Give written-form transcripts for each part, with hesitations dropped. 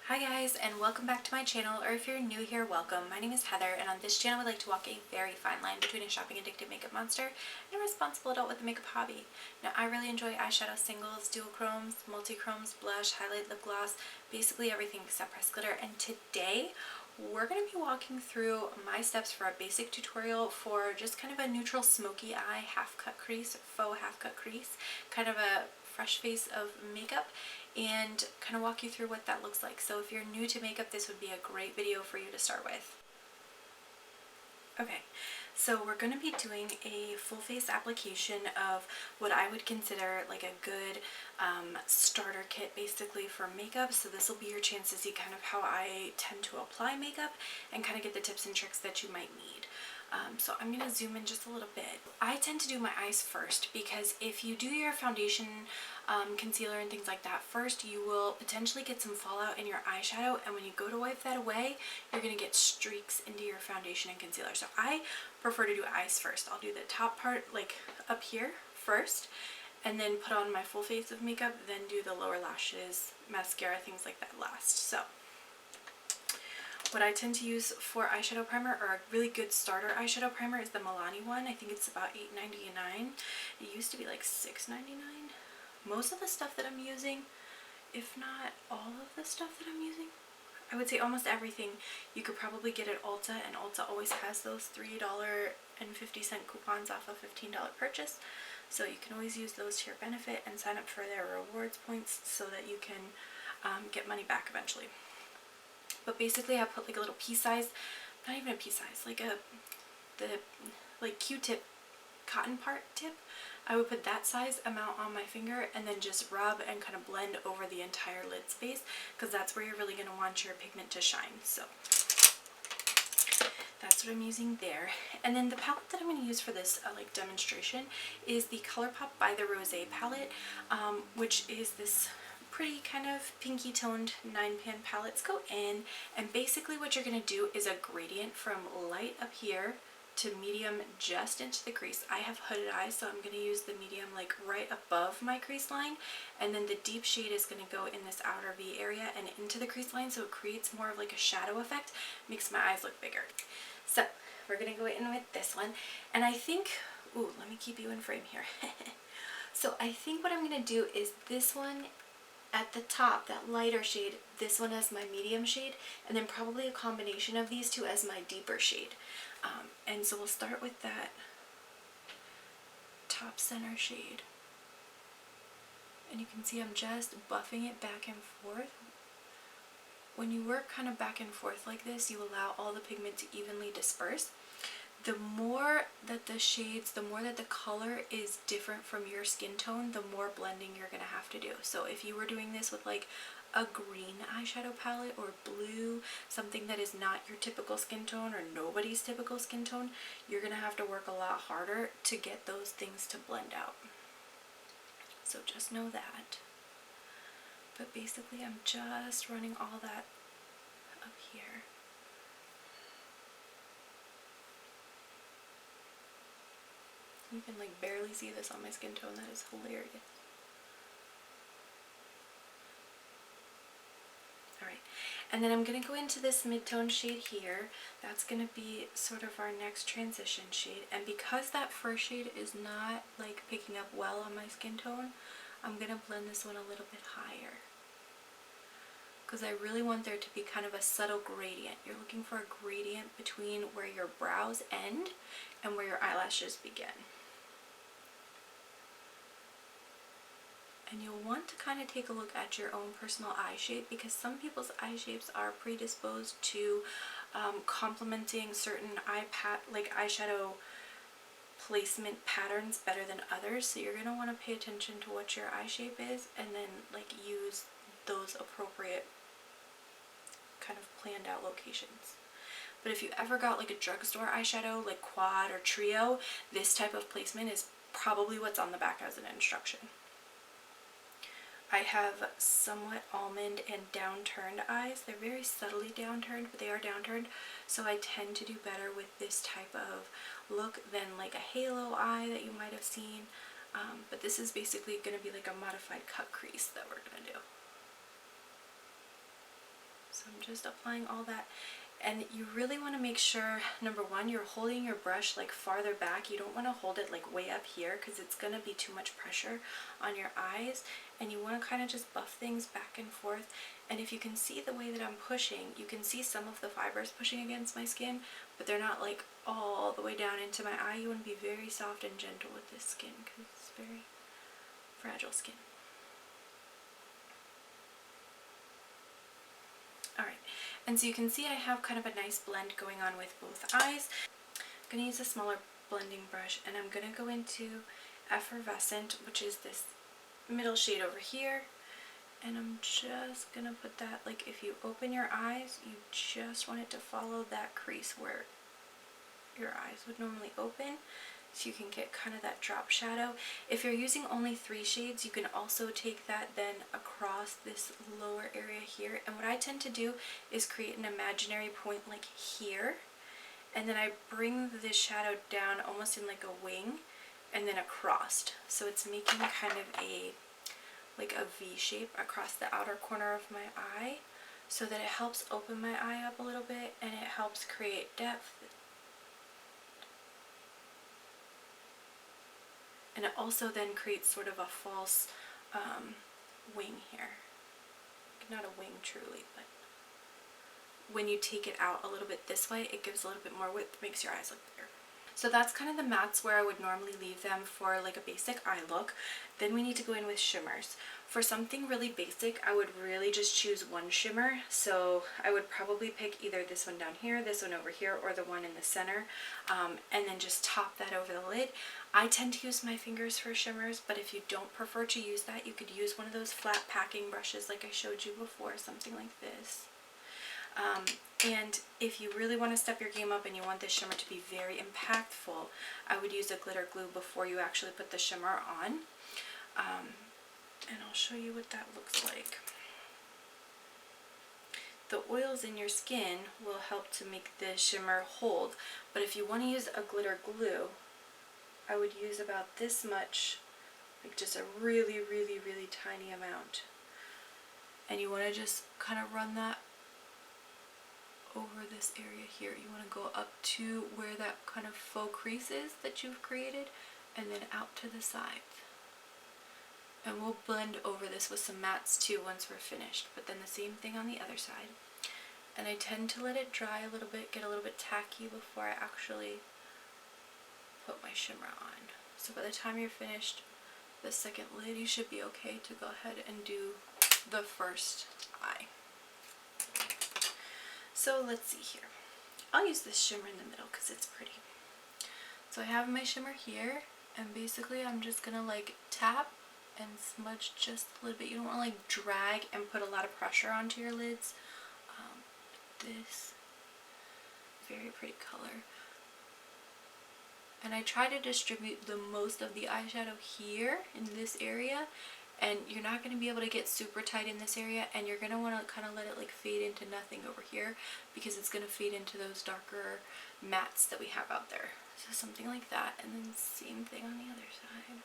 Hi guys, and welcome back to my channel, or if you're new here, welcome. My name is Heather, and on this channel I like to walk a very fine line between a shopping addicted makeup monster and a responsible adult with a makeup hobby. Now, I really enjoy eyeshadow singles, duochromes, multichromes, blush, highlight, lip gloss, basically everything except pressed glitter, and today we're going to be walking through my steps for a basic tutorial for just kind of a neutral smoky eye half-cut crease, faux half-cut crease, kind of a fresh face of makeup, and kind of walk you through what that looks like. So if you're new to makeup, this would be a great video for you to start with. Okay, so we're going to be doing a full face application of what I would consider like a good starter kit basically for makeup. So this will be your chance to see kind of how I tend to apply makeup and kind of get the tips and tricks that you might need. So I'm going to zoom in just a little bit. I tend to do my eyes first because if you do your foundation, concealer and things like that first, you will potentially get some fallout in your eyeshadow, and when you go to wipe that away, you're going to get streaks into your foundation and concealer. So I prefer to do eyes first. I'll do the top part like up here first, and then put on my full face of makeup, then do the lower lashes, mascara, things like that last. So what I tend to use for eyeshadow primer, or a really good starter eyeshadow primer, is the Milani one. I think it's about $8.99. It used to be like $6.99. Most of the stuff that I'm using, if not all of the stuff that I'm using, I would say almost everything, you could probably get at Ulta, and Ulta always has those $3.50 coupons off a $15 purchase. So you can always use those to your benefit and sign up for their rewards points so that you can get money back eventually. But basically I put like a little pea size, not even a pea size, like the Q-tip cotton part tip. I would put that size amount on my finger and then just rub and kind of blend over the entire lid space, because that's where you're really going to want your pigment to shine. So that's what I'm using there. And then the palette that I'm going to use for this like demonstration is the ColourPop by the Rosé palette, which is this pretty kind of pinky toned 9-pan palette. Let's go in, and basically what you're going to do is a gradient from light up here to medium just into the crease. I have hooded eyes, so I'm going to use the medium like right above my crease line, and then the deep shade is going to go in this outer V area and into the crease line, so it creates more of like a shadow effect, makes my eyes look bigger. So we're going to go in with this one, and I think, ooh, let me keep you in frame here. So I think what I'm going to do is this one at the top, that lighter shade, this one as my medium shade, and then probably a combination of these two as my deeper shade. And so we'll start with that top center shade. And you can see I'm just buffing it back and forth. When you work kind of back and forth like this, you allow all the pigment to evenly disperse. The more that the shades, the more that the color is different from your skin tone, the more blending you're going to have to do. So if you were doing this with like a green eyeshadow palette or blue, something that is not your typical skin tone or nobody's typical skin tone, you're going to have to work a lot harder to get those things to blend out. So just know that. But basically I'm just running all that up here. You can like barely see this on my skin tone. That is hilarious. Alright, and then I'm going to go into this mid-tone shade here. That's going to be sort of our next transition shade. And because that first shade is not like picking up well on my skin tone, I'm going to blend this one a little bit higher, because I really want there to be kind of a subtle gradient. You're looking for a gradient between where your brows end and where your eyelashes begin. And you'll want to kind of take a look at your own personal eye shape, because some people's eye shapes are predisposed to complementing certain eyeshadow placement patterns better than others. So you're going to want to pay attention to what your eye shape is, and then like use those appropriate kind of planned out locations. But if you ever got like a drugstore eyeshadow like quad or trio, this type of placement is probably what's on the back as an instruction. I have somewhat almond and downturned eyes. They're very subtly downturned, but they are downturned, so I tend to do better with this type of look than like a halo eye that you might have seen. But this is basically going to be like a modified cut crease that we're going to do. So I'm just applying all that. And you really want to make sure, number one, you're holding your brush like farther back. You don't want to hold it like way up here because it's going to be too much pressure on your eyes. And you want to kind of just buff things back and forth. And if you can see the way that I'm pushing, you can see some of the fibers pushing against my skin, but they're not like all the way down into my eye. You want to be very soft and gentle with this skin because it's very fragile skin. Alright, and so you can see I have kind of a nice blend going on with both eyes. I'm going to use a smaller blending brush, and I'm going to go into Effervescent, which is this middle shade over here. And I'm just going to put that, like if you open your eyes, you just want it to follow that crease where your eyes would normally open, so you can get kind of that drop shadow. If you're using only 3 shades, you can also take that then across this lower area here. And what I tend to do is create an imaginary point like here, and then I bring this shadow down almost in like a wing and then across. So it's making kind of a V shape across the outer corner of my eye, so that it helps open my eye up a little bit and it helps create depth. And it also then creates sort of a false wing here. Not a wing truly, but when you take it out a little bit this way, it gives a little bit more width, makes your eyes look bigger. So that's kind of the mattes where I would normally leave them for like a basic eye look. Then we need to go in with shimmers. For something really basic, I would really just choose one shimmer. So I would probably pick either this one down here, this one over here, or the one in the center, and then just top that over the lid. I tend to use my fingers for shimmers, but if you don't prefer to use that, you could use one of those flat packing brushes like I showed you before, something like this. And if you really want to step your game up and you want this shimmer to be very impactful, I would use a glitter glue before you actually put the shimmer on. And I'll show you what that looks like. The oils in your skin will help to make the shimmer hold, but if you want to use a glitter glue, I would use about this much, like just a really, really, really tiny amount. And you want to just kind of run that over this area here. You want to go up to where that kind of faux crease is that you've created, and then out to the sides. And we'll blend over this with some mattes too once we're finished, but then the same thing on the other side. And I tend to let it dry a little bit, get a little bit tacky before I actually put my shimmer on. So by the time you're finished the second lid, you should be okay to go ahead and do the first eye. So let's see here. I'll use this shimmer in the middle because it's pretty. So I have my shimmer here, and basically I'm just gonna like tap and smudge just a little bit. You don't want to like drag and put a lot of pressure onto your lids. This very pretty color. And I try to distribute the most of the eyeshadow here in this area, and you're not going to be able to get super tight in this area, and you're going to want to kind of let it like fade into nothing over here because it's going to fade into those darker mattes that we have out there. So something like that, and then same thing on the other side.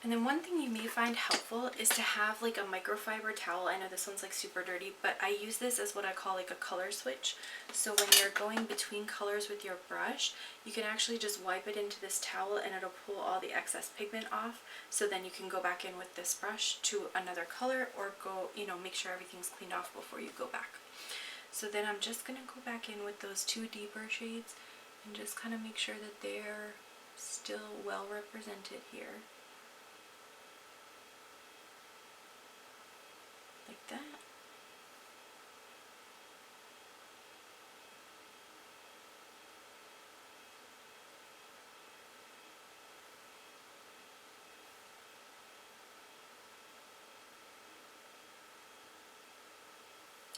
And then one thing you may find helpful is to have like a microfiber towel. I know this one's like super dirty, but I use this as what I call like a color switch. So when you're going between colors with your brush, you can actually just wipe it into this towel and it'll pull all the excess pigment off. So then you can go back in with this brush to another color, or go, you know, make sure everything's cleaned off before you go back. So then I'm just going to go back in with those 2 deeper shades and just kind of make sure that they're still well represented here. Like that.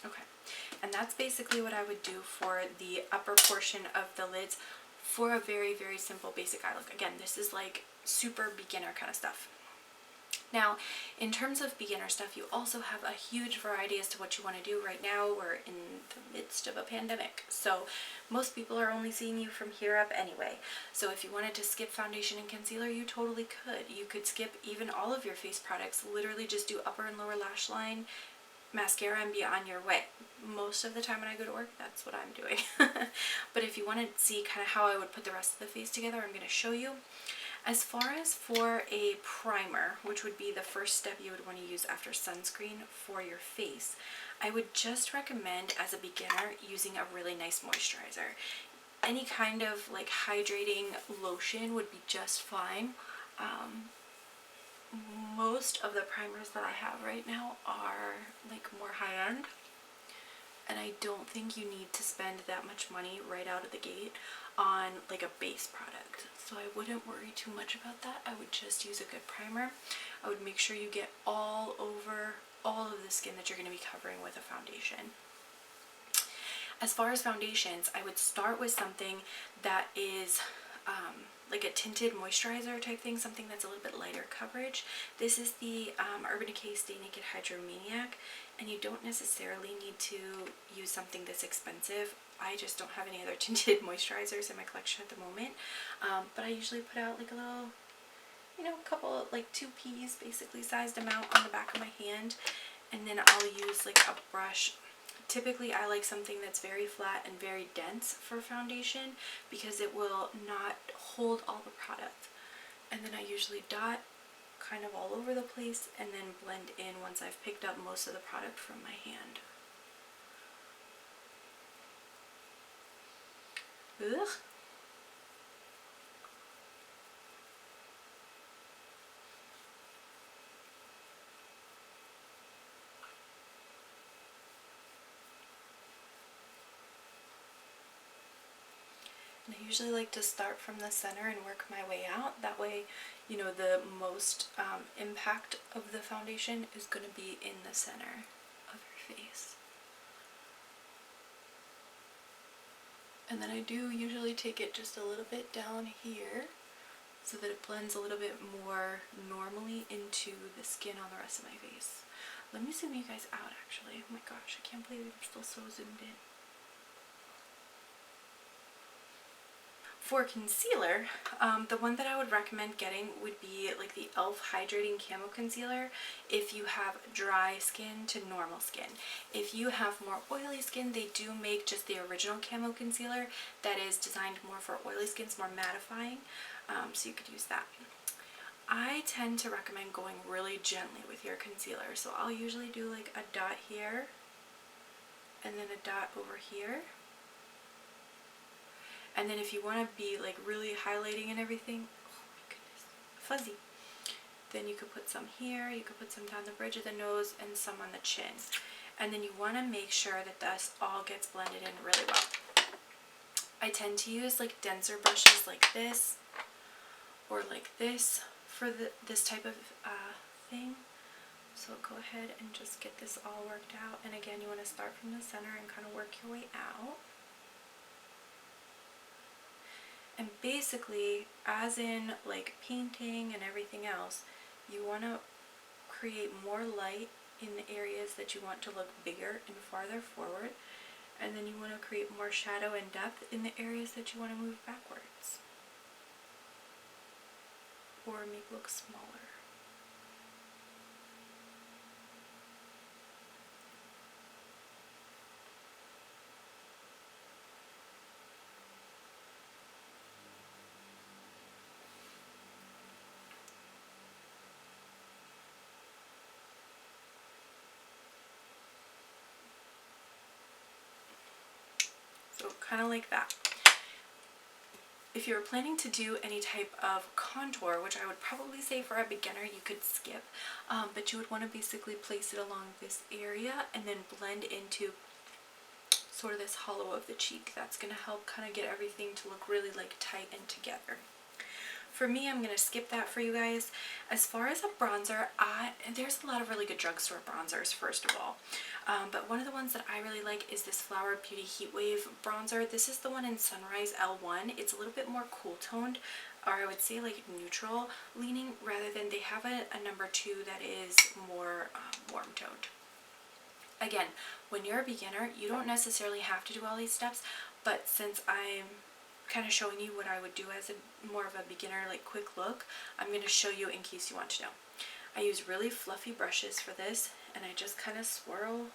Okay, and that's basically what I would do for the upper portion of the lids for a very, very simple basic eye look. Again, this is like super beginner kind of stuff. Now, in terms of beginner stuff, you also have a huge variety as to what you want to do. Right now, we're in the midst of a pandemic, so most people are only seeing you from here up anyway. So if you wanted to skip foundation and concealer, you totally could. You could skip even all of your face products, literally just do upper and lower lash line, mascara, and be on your way. Most of the time when I go to work, that's what I'm doing. But if you want to see kind of how I would put the rest of the face together, I'm going to show you. As far as for a primer, which would be the first step you would want to use after sunscreen for your face, I would just recommend as a beginner using a really nice moisturizer. Any kind of like hydrating lotion would be just fine. Most of the primers that I have right now are like more high-end, and I don't think you need to spend that much money right out of the gate on like a base product. So I wouldn't worry too much about that. I would just use a good primer. I would make sure you get all over all of the skin that you're going to be covering with a foundation. As far as foundations, I would start with something that is like a tinted moisturizer type thing, something that's a little bit lighter coverage. This is the Urban Decay Stay Naked Hydromaniac, and you don't necessarily need to use something this expensive. I just don't have any other tinted moisturizers in my collection at the moment, but I usually put out like a little, you know, couple, like 2 peas basically sized amount on the back of my hand, and then I'll use like a brush. Typically I like something that's very flat and very dense for foundation because it will not hold all the product. And then I usually dot kind of all over the place and then blend in once I've picked up most of the product from my hand. Ugh. And I usually like to start from the center and work my way out. That way, you know, the most impact of the foundation is going to be in the center of your face. And then I do usually take it just a little bit down here so that it blends a little bit more normally into the skin on the rest of my face. Let me zoom you guys out actually. Oh my gosh, I can't believe I'm still so zoomed in. For concealer, the one that I would recommend getting would be like the e.l.f. Hydrating Camo Concealer if you have dry skin to normal skin. If you have more oily skin, they do make just the original Camo Concealer that is designed more for oily skin, it's more mattifying, so you could use that. I tend to recommend going really gently with your concealer, so I'll usually do like a dot here and then a dot over here. And then if you want to be like really highlighting and everything, oh my goodness, fuzzy, then you could put some here, you could put some down the bridge of the nose and some on the chin. And then you want to make sure that this all gets blended in really well. I tend to use like denser brushes like this or like this for this type of thing. So go ahead and just get this all worked out. And again, you want to start from the center and kind of work your way out. And basically, as in like painting and everything else, you want to create more light in the areas that you want to look bigger and farther forward, and then you want to create more shadow and depth in the areas that you want to move backwards or make look smaller. So kind of like that. If you're planning to do any type of contour, which I would probably say for a beginner you could skip, but you would want to basically place it along this area and then blend into sort of this hollow of the cheek. That's going to help kind of get everything to look really like tight and together. for me, I'm going to skip that for you guys. As far as a bronzer, there's a lot of really good drugstore bronzers, first of all. But one of the ones that I really like is this Flower Beauty Heatwave bronzer. This is the one in Sunrise L1. It's a little bit more cool toned, or I would say like neutral leaning, rather than they have a number 2 that is more warm toned. Again, when you're a beginner, you don't necessarily have to do all these steps, but since I'm kind of showing you what I would do as more of a beginner, like quick look, I'm going to show you in case you want to know. I use really fluffy brushes for this, and I just kind of swirl.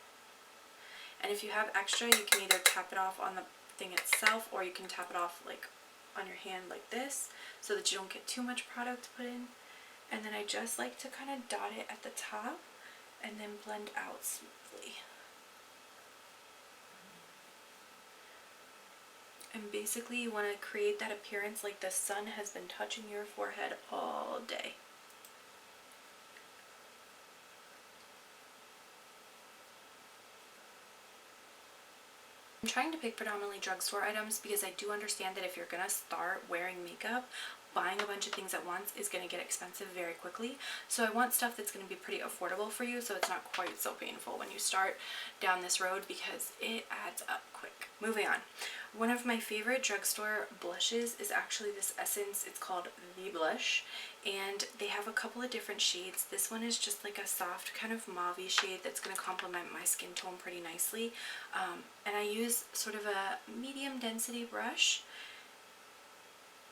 And if you have extra, you can either tap it off on the thing itself, or you can tap it off like on your hand like this, so that you don't get too much product put in. And then I just like to kind of dot it at the top and then blend out smoothly. And basically you want to create that appearance like the sun has been touching your forehead all day. I'm trying to pick predominantly drugstore items because I do understand that if you're going to start wearing makeup, buying a bunch of things at once is going to get expensive very quickly. So I want stuff that's going to be pretty affordable for you, so it's not quite so painful when you start down this road, because it adds up quick. Moving on. One of my favorite drugstore blushes is actually this Essence. It's called The Blush, and they have a couple of different shades. This one is just like a soft kind of mauve-y shade that's going to complement my skin tone pretty nicely. And I use sort of a medium density brush,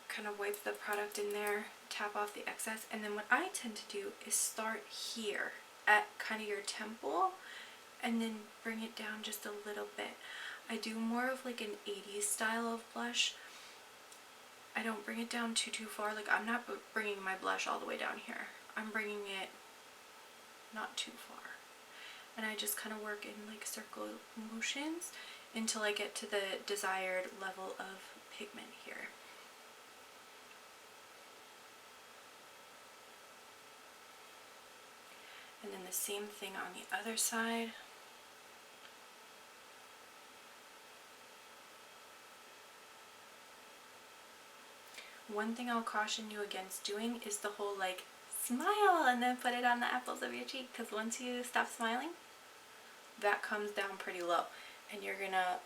kind of wipe the product in there, tap off the excess, and then what I tend to do is start here at kind of your temple and then bring it down just a little bit. I do more of like an 80s style of blush. I don't bring it down too far. Like, I'm not bringing my blush all the way down here. I'm bringing it not too far. And I just kind of work in like circle motions until I get to the desired level of pigment here. And then the same thing on the other side. One thing I'll caution you against doing is the whole like smile and then put it on the apples of your cheek, because once you stop smiling, that comes down pretty low, and you're gonna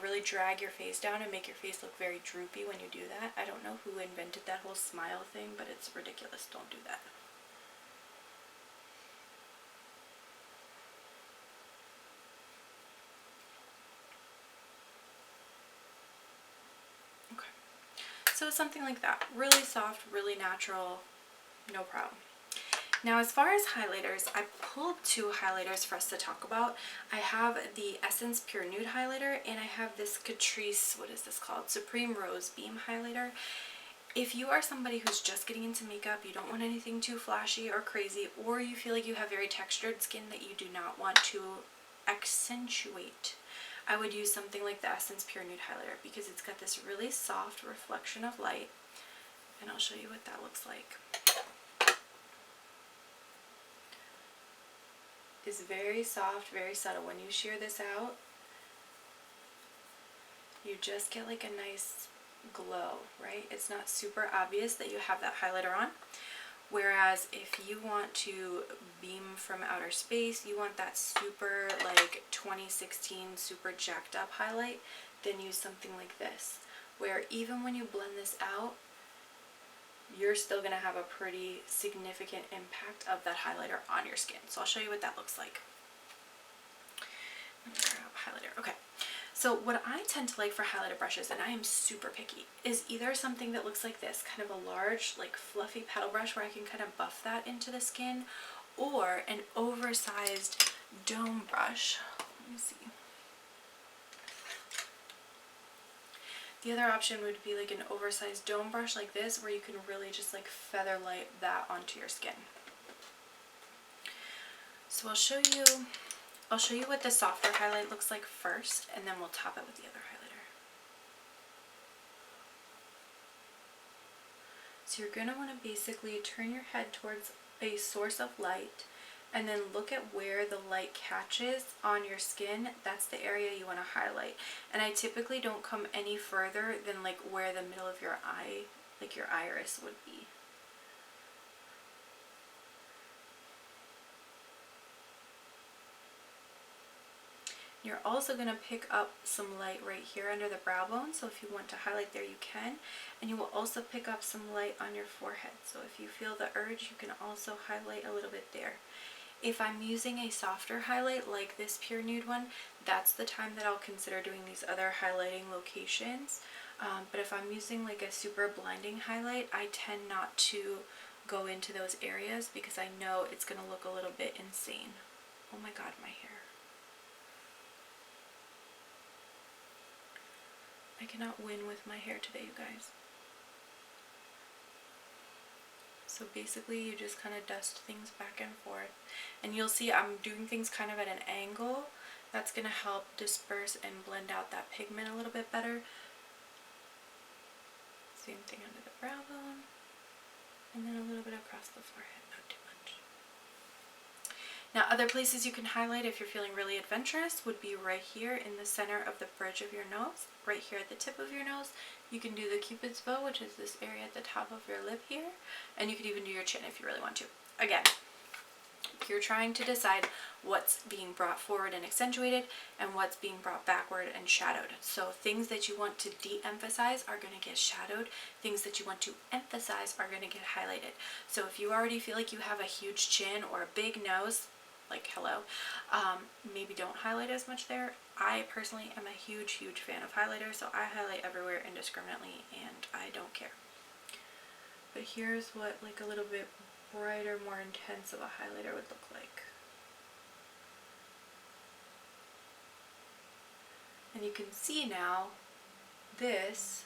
really drag your face down and make your face look very droopy when you do that. I don't know who invented that whole smile thing, but it's ridiculous. Don't do that. So something like that, really soft, really natural, no problem. Now as far as highlighters, I pulled 2 highlighters for us to talk about. I have the Essence Pure Nude highlighter, and I have this Catrice, what is this called? Supreme Rose Beam highlighter. If you are somebody who's just getting into makeup, you don't want anything too flashy or crazy, or you feel like you have very textured skin that you do not want to accentuate, I would use something like the Essence Pure Nude highlighter, because it's got this really soft reflection of light, and I'll show you what that looks like. It's very soft, very subtle. When you shear this out, you just get like a nice glow, right? It's not super obvious that you have that highlighter on. Whereas if you want to beam from outer space, you want that super like 2016 super jacked up highlight, then use something like this, where even when you blend this out, you're still going to have a pretty significant impact of that highlighter on your skin. So I'll show you what that looks like. Highlighter. Okay. So what I tend to like for highlighter brushes, and I am super picky, is either something that looks like this, kind of a large, like fluffy paddle brush where I can kind of buff that into the skin, or an oversized dome brush. Let me see. The other option would be like an oversized dome brush like this, where you can really just like feather light that onto your skin. So I'll show you what the softer highlight looks like first, and then we'll top it with the other highlighter. So you're going to want to basically turn your head towards a source of light, and then look at where the light catches on your skin. That's the area you want to highlight. And I typically don't come any further than like where the middle of your eye like your iris would be. You're also going to pick up some light right here under the brow bone, so if you want to highlight there you can, and you will also pick up some light on your forehead, so if you feel the urge you can also highlight a little bit there. If I'm using a softer highlight like this Pure Nude one, that's the time that I'll consider doing these other highlighting locations, but if I'm using like a super blinding highlight, I tend not to go into those areas because I know it's going to look a little bit insane. Oh my god, my hair. I cannot win with my hair today, you guys. So basically you just kind of dust things back and forth. And you'll see I'm doing things kind of at an angle. That's going to help disperse and blend out that pigment a little bit better. Same thing under the brow bone. And then a little bit across the forehead, not too much. Now other places you can highlight if you're feeling really adventurous would be right here in the center of the bridge of your nose, right here at the tip of your nose. You can do the Cupid's bow, which is this area at the top of your lip here, and you could even do your chin if you really want to. Again, you're trying to decide what's being brought forward and accentuated and what's being brought backward and shadowed. So things that you want to de-emphasize are going to get shadowed. Things that you want to emphasize are going to get highlighted. So if you already feel like you have a huge chin or a big nose, like hello, maybe don't highlight as much there. I personally am a huge fan of highlighter, so I highlight everywhere indiscriminately and I don't care. But here's what like a little bit brighter, more intense of a highlighter would look like. And you can see now this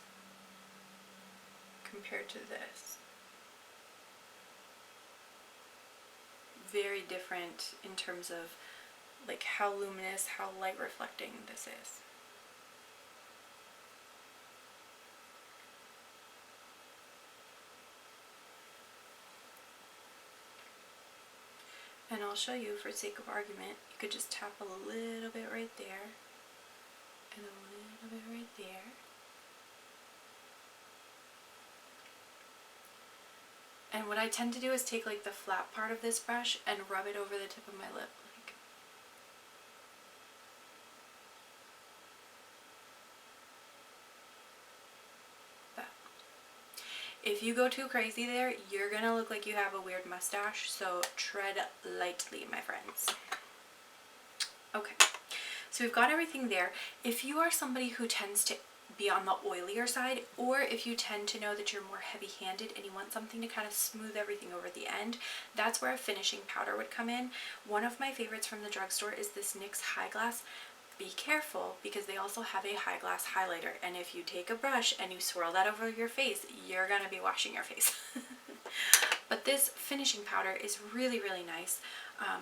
compared to this. Very different in terms of like how luminous, how light reflecting this is. And I'll show you for sake of argument. You could just tap a little bit right there and a little bit right there. And what I tend to do is take like the flat part of this brush and rub it over the tip of my lip. Like that. If you go too crazy there, you're gonna look like you have a weird mustache, so tread lightly, my friends. Okay, so we've got everything there. If you are somebody who tends to be on the oilier side, or if you tend to know that you're more heavy-handed and you want something to kind of smooth everything over the end, that's where a finishing powder would come in. One of my favorites from the drugstore is this NYX High Glass. Be careful because they also have a high glass highlighter, and if you take a brush and you swirl that over your face, you're gonna be washing your face. But this finishing powder is really nice.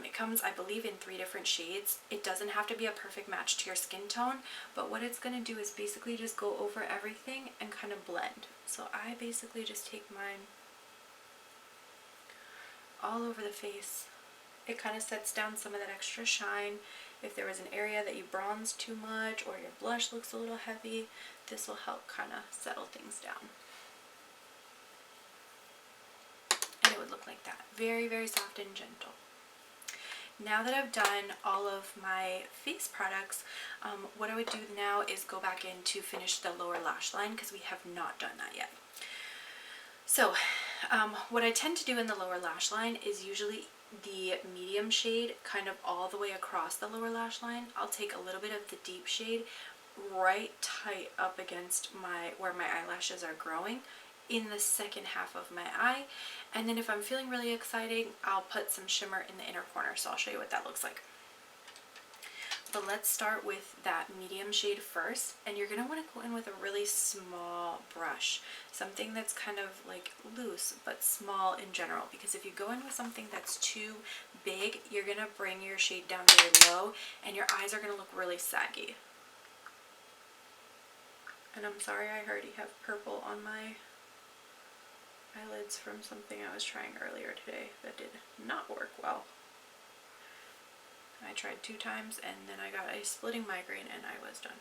It comes, I believe, in 3 different shades. It doesn't have to be a perfect match to your skin tone, but what it's going to do is basically just go over everything and kind of blend. So I basically just take mine all over the face. It kind of sets down some of that extra shine. If there was an area that you bronzed too much or your blush looks a little heavy, this will help kind of settle things down. And it would look like that. Very soft and gentle. Now that I've done all of my face products, what I would do now is go back in to finish the lower lash line because we have not done that yet. So what I tend to do in the lower lash line is usually the medium shade kind of all the way across the lower lash line. I'll take a little bit of the deep shade right tight up against where my eyelashes are growing in the second half of my eye, and then if I'm feeling really exciting, I'll put some shimmer in the inner corner, so I'll show you what that looks like. But let's start with that medium shade first, and you're going to want to go in with a really small brush, something that's kind of like loose but small in general, because if you go in with something that's too big, you're going to bring your shade down very low and your eyes are going to look really saggy. And I'm sorry, I already have purple on my eyelids from something I was trying earlier today that did not work well. I tried 2 times and then I got a splitting migraine and I was done.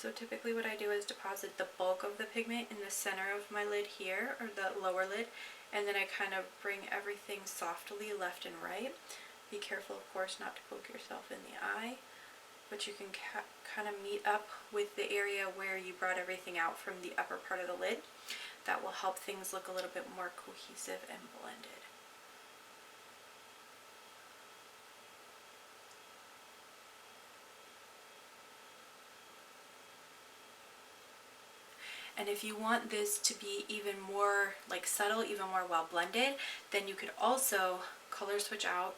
So typically what I do is deposit the bulk of the pigment in the center of my lid here, or the lower lid, and then I kind of bring everything softly left and right. Be careful, of course, not to poke yourself in the eye, but you can kind of meet up with the area where you brought everything out from the upper part of the lid. That will help things look a little bit more cohesive and blended. And if you want this to be even more like subtle, even more well blended, then you could also color switch out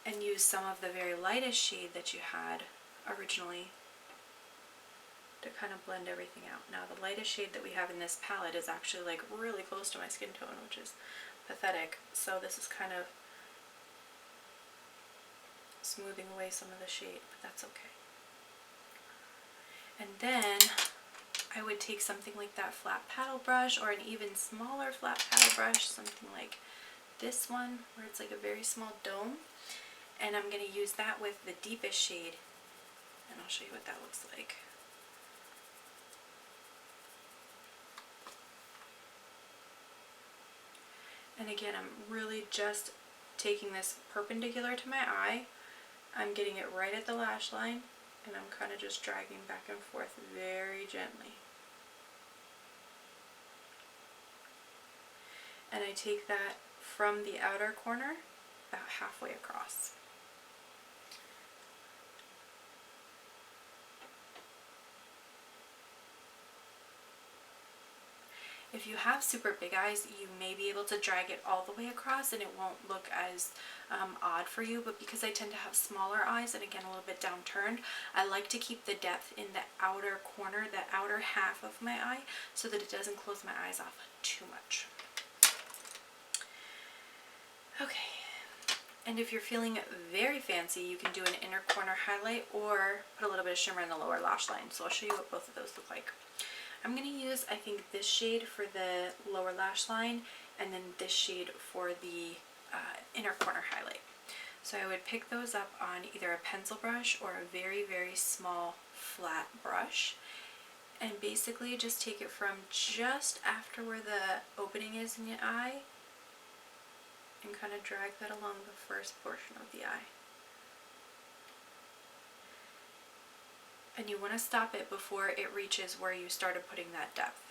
and use some of the very lightest shade that you had originally to kind of blend everything out. Now the lightest shade that we have in this palette is actually like really close to my skin tone, which is pathetic. So this is kind of smoothing away some of the shade, but that's okay. And then I would take something like that flat paddle brush, or an even smaller flat paddle brush, something like this one where it's like a very small dome, and I'm going to use that with the deepest shade, and I'll show you what that looks like. And again, I'm really just taking this perpendicular to my eye. I'm getting it right at the lash line, and I'm kind of just dragging back and forth very gently. And I take that from the outer corner about halfway across. If you have super big eyes, you may be able to drag it all the way across and it won't look as odd for you, but because I tend to have smaller eyes and again a little bit downturned, I like to keep the depth in the outer corner, the outer half of my eye, so that it doesn't close my eyes off too much. Okay, and if you're feeling very fancy, you can do an inner corner highlight or put a little bit of shimmer in the lower lash line. So I'll show you what both of those look like. I'm going to use, I think, this shade for the lower lash line, and then this shade for the inner corner highlight. So I would pick those up on either a pencil brush or a very, very small flat brush, and basically just take it from just after where the opening is in your eye and kind of drag that along the first portion of the eye. And you want to stop it before it reaches where you started putting that depth.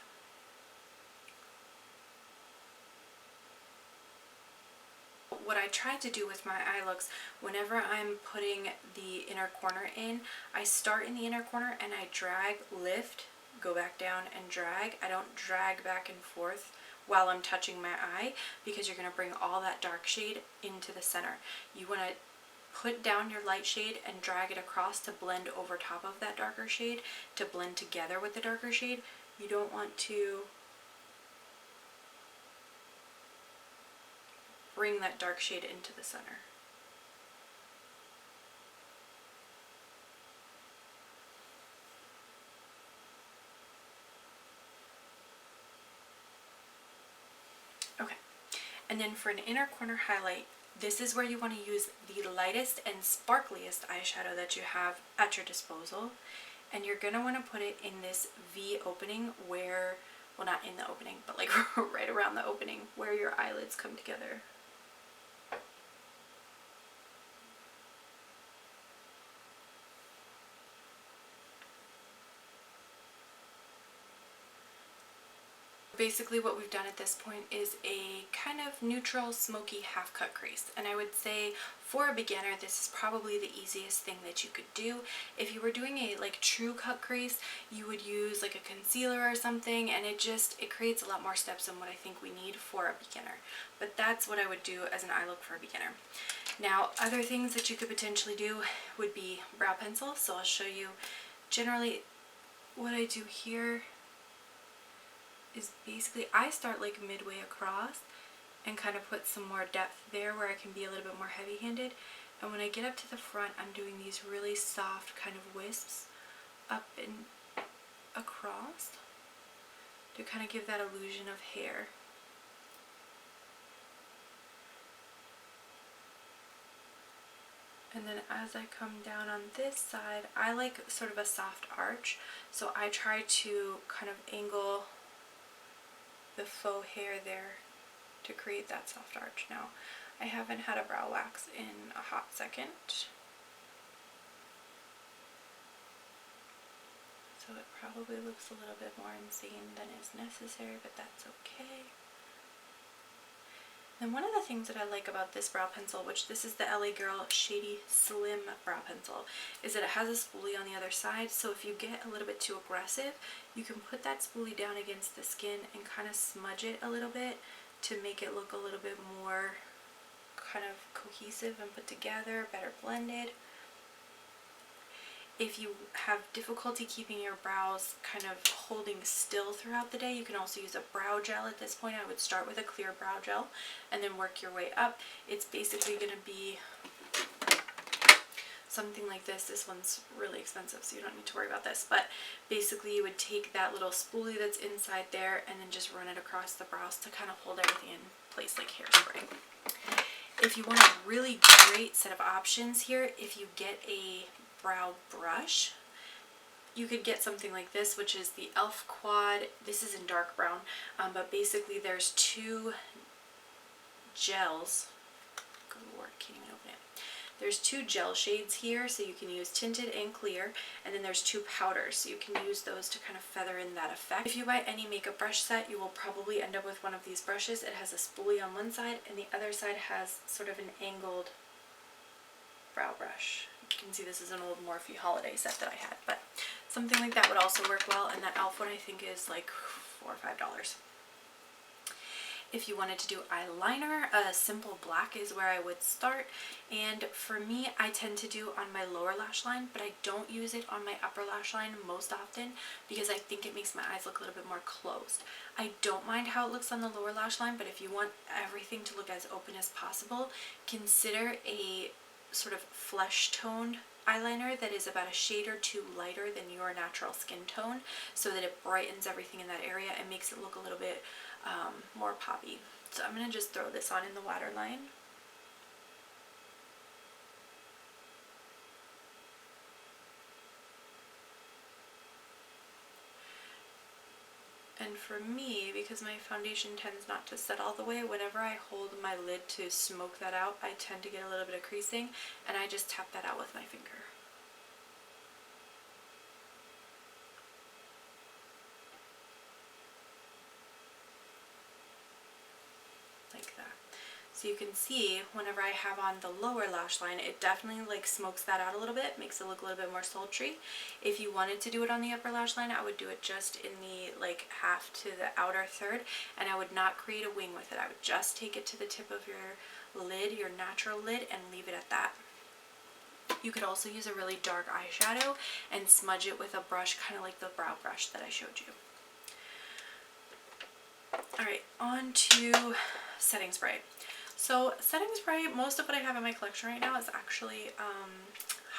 What I try to do with my eye looks, whenever I'm putting the inner corner in, I start in the inner corner and I drag, lift, go back down and drag. I don't drag back and forth while I'm touching my eye, because you're going to bring all that dark shade into the center. You want to put down your light shade and drag it across to blend over top of that darker shade, to blend together with the darker shade. You don't want to bring that dark shade into the center. Okay, and then for an inner corner highlight, this is where you want to use the lightest and sparkliest eyeshadow that you have at your disposal. And you're going to want to put it in this V opening where, well, not in the opening, but like right around the opening where your eyelids come together. Basically what we've done at this point is a kind of neutral smoky half cut crease, and I would say for a beginner this is probably the easiest thing that you could do. If you were doing a like true cut crease, you would use like a concealer or something, and it creates a lot more steps than what I think we need for a beginner. But that's what I would do as an eye look for a beginner. Now other things that you could potentially do would be brow pencil. So I'll show you generally what I do here. Is basically I start like midway across and kind of put some more depth there where I can be a little bit more heavy-handed, and when I get up to the front I'm doing these really soft kind of wisps up and across to kind of give that illusion of hair. And And then as I come down on this side, I like sort of a soft arch, so I try to kind of angle the faux hair there to create that soft arch. Now, I haven't had a brow wax in a hot second, so it probably looks a little bit more insane than is necessary, but that's okay. And one of the things that I like about this brow pencil, which this is the LA Girl Shady Slim Brow Pencil, is that it has a spoolie on the other side, so if you get a little bit too aggressive, you can put that spoolie down against the skin and kind of smudge it a little bit to make it look a little bit more kind of cohesive and put together, better blended. If you have difficulty keeping your brows kind of holding still throughout the day, you can also use a brow gel at this point. I would start with a clear brow gel and then work your way up. It's basically going to be something like this. This one's really expensive, so you don't need to worry about this. But basically you would take that little spoolie that's inside there and then just run it across the brows to kind of hold everything in place like hairspray. If you want a really great set of options here, if you get a brow brush, you could get something like this, which is the e.l.f. Quad. This is in dark brown, but basically there's two gels. Good Lord, can't even open it. There's two gel shades here, so you can use tinted and clear, and then there's two powders, so you can use those to kind of feather in that effect. If you buy any makeup brush set, you will probably end up with one of these brushes. It has a spoolie on one side, and the other side has sort of an angled brow brush. You can see this is an old Morphe holiday set that I had, but something like that would also work well, and that e.l.f. one I think is like $4 or $5. If you wanted to do eyeliner, a simple black is where I would start, and for me I tend to do on my lower lash line, but I don't use it on my upper lash line most often because I think it makes my eyes look a little bit more closed. I don't mind how it looks on the lower lash line, but if you want everything to look as open as possible, consider a sort of flesh toned eyeliner that is about a shade or two lighter than your natural skin tone, so that it brightens everything in that area and makes it look a little bit more poppy. So I'm going to just throw this on in the waterline. And for me, because my foundation tends not to set all the way, whenever I hold my lid to smoke that out, I tend to get a little bit of creasing, and I just tap that out with my finger. Like that. So you can see whenever I have on the lower lash line, it definitely like smokes that out a little bit, makes it look a little bit more sultry. If you wanted to do it on the upper lash line, I would do it just in the like half to the outer third, and I would not create a wing with it. I would just take it to the tip of your lid, your natural lid, and leave it at that. You could also use a really dark eyeshadow and smudge it with a brush, kind of like the brow brush that I showed you. Alright, on to setting spray. So setting spray, most of what I have in my collection right now is actually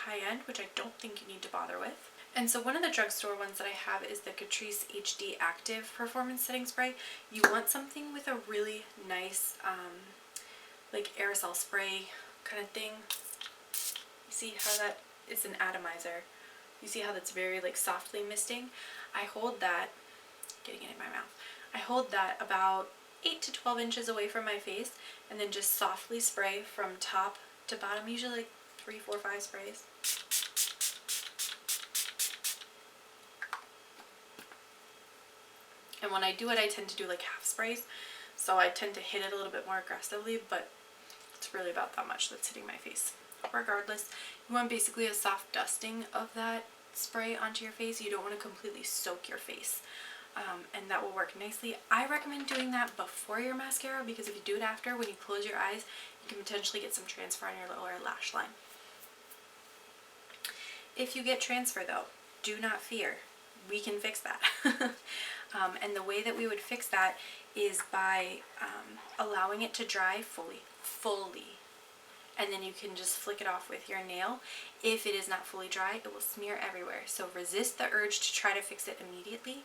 high-end, which I don't think you need to bother with. And so one of the drugstore ones that I have is the Catrice HD Active Performance Setting Spray. You want something with a really nice like aerosol spray kind of thing. You see how that is an atomizer. You see how that's very like softly misting? I hold that, getting it in my mouth, I hold that about 8 to 12 inches away from my face, and then just softly spray from top to bottom, usually like 3, 4, 5 sprays. And when I do it, I tend to do like half sprays, so I tend to hit it a little bit more aggressively, but it's really about that much that's hitting my face. Regardless, you want basically a soft dusting of that spray onto your face. You don't want to completely soak your face. And that will work nicely. I recommend doing that before your mascara, because if you do it after, when you close your eyes, you can potentially get some transfer on your lower lash line. If you get transfer though, do not fear. We can fix that. And the way that we would fix that is by allowing it to dry fully. And then you can just flick it off with your nail. If it is not fully dry, it will smear everywhere. So resist the urge to try to fix it immediately.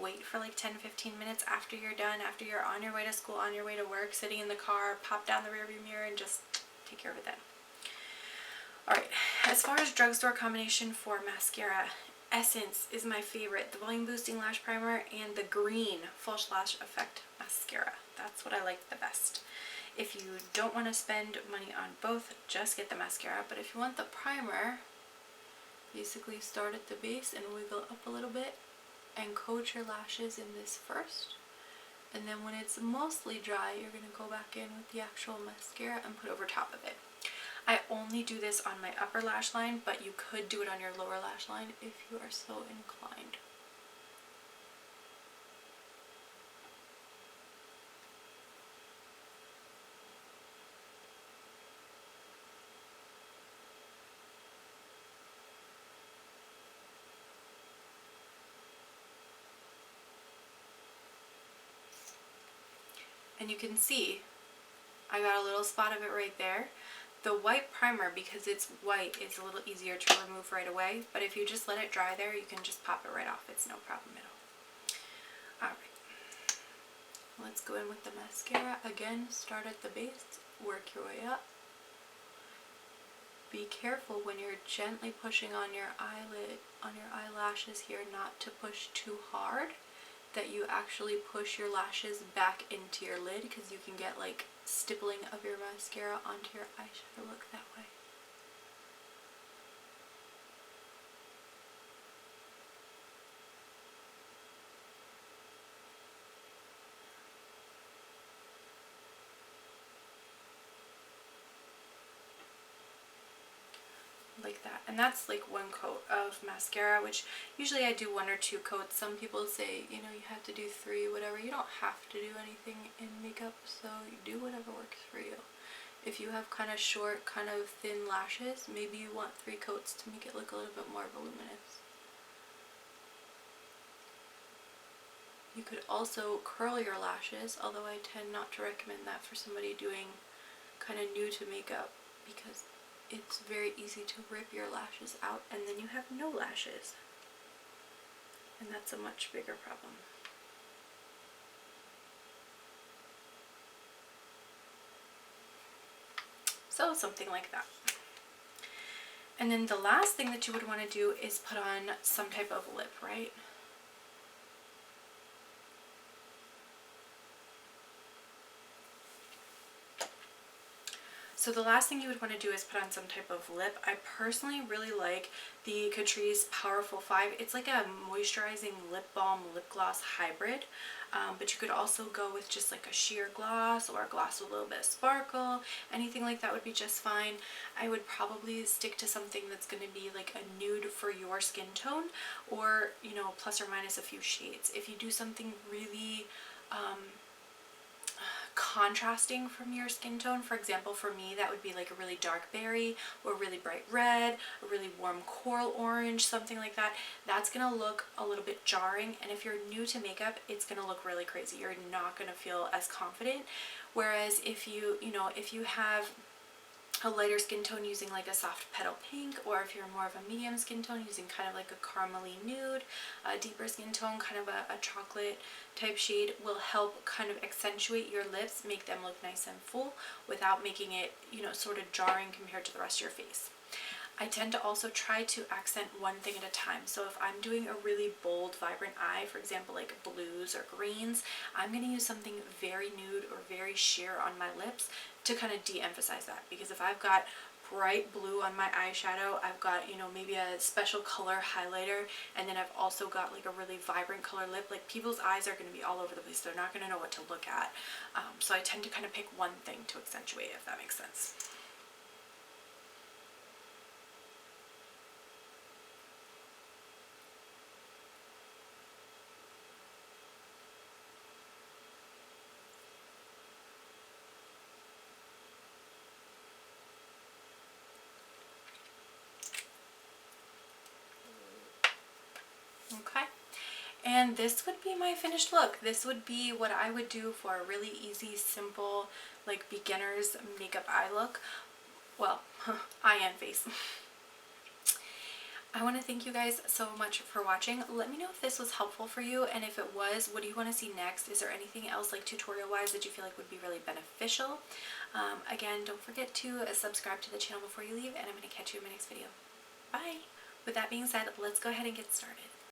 Wait for like 10-15 minutes after you're done, after you're on your way to school, on your way to work, sitting in the car, pop down the rearview mirror and just take care of it then. Alright, as far as drugstore combination for mascara, Essence is my favorite. The Volume Boosting Lash Primer and the green False Lash Effect Mascara. That's what I like the best. If you don't want to spend money on both, just get the mascara. But if you want the primer, basically start at the base and wiggle up a little bit and coat your lashes in this first. And then when it's mostly dry, you're going to go back in with the actual mascara and put over top of it. I only do this on my upper lash line, but you could do it on your lower lash line if you are so inclined. And you can see I got a little spot of it right there. The white primer, because it's white, is a little easier to remove right away, but if you just let it dry there, you can just pop it right off. It's no problem at all. Alright, let's go in with the mascara. Again, start at the base, work your way up. Be careful when you're gently pushing on your eyelid, on your eyelashes here, not to push too hard, that you actually push your lashes back into your lid, because you can get like stippling of your mascara onto your eyeshadow look that way. Like that. And that's like one coat of mascara, which usually I do 1 or 2 coats. Some people say, you know, you have to do 3, whatever. You don't have to do anything in makeup, so you do whatever works for you. If you have kind of short, kind of thin lashes, maybe you want 3 coats to make it look a little bit more voluminous. You could also curl your lashes, although I tend not to recommend that for somebody doing kind of new to makeup, because it's very easy to rip your lashes out and then you have no lashes. And that's a much bigger problem. So something like that. And then the last thing that you would want to do is put on some type of lip, right? So the last thing you would want to do is put on some type of lip. I personally really like the Catrice Powerful 5. It's like a moisturizing lip balm, lip gloss hybrid. But you could also go with just like a sheer gloss or a gloss with a little bit of sparkle. Anything like that would be just fine. I would probably stick to something that's going to be like a nude for your skin tone, or, you know, plus or minus a few shades. If you do something really contrasting from your skin tone, for example, for me that would be like a really dark berry or really bright red, a really warm coral orange, something like that. That's gonna look a little bit jarring, and if you're new to makeup, it's gonna look really crazy. You're not gonna feel as confident. Whereas if you have a lighter skin tone using like a soft petal pink, or if you're more of a medium skin tone using kind of like a caramely nude, a deeper skin tone, kind of a chocolate type shade, will help kind of accentuate your lips, make them look nice and full without making it, you know, sort of jarring compared to the rest of your face. I tend to also try to accent one thing at a time. So if I'm doing a really bold, vibrant eye, for example, like blues or greens, I'm going to use something very nude or very sheer on my lips to kind of de-emphasize that. Because if I've got bright blue on my eyeshadow, I've got, you know, maybe a special color highlighter, and then I've also got like a really vibrant color lip, like people's eyes are going to be all over the place. They're not going to know what to look at. So I tend to kind of pick one thing to accentuate, if that makes sense. Okay, and this would be my finished look. This would be what I would do for a really easy, simple, like beginner's makeup eye look. Well, eye and face. I want to thank you guys so much for watching. Let me know if this was helpful for you, and if it was, what do you want to see next? Is there anything else like tutorial wise that you feel like would be really beneficial? Again, don't forget to subscribe to the channel before you leave, and I'm going to catch you in my next video. Bye! With that being said, let's go ahead and get started.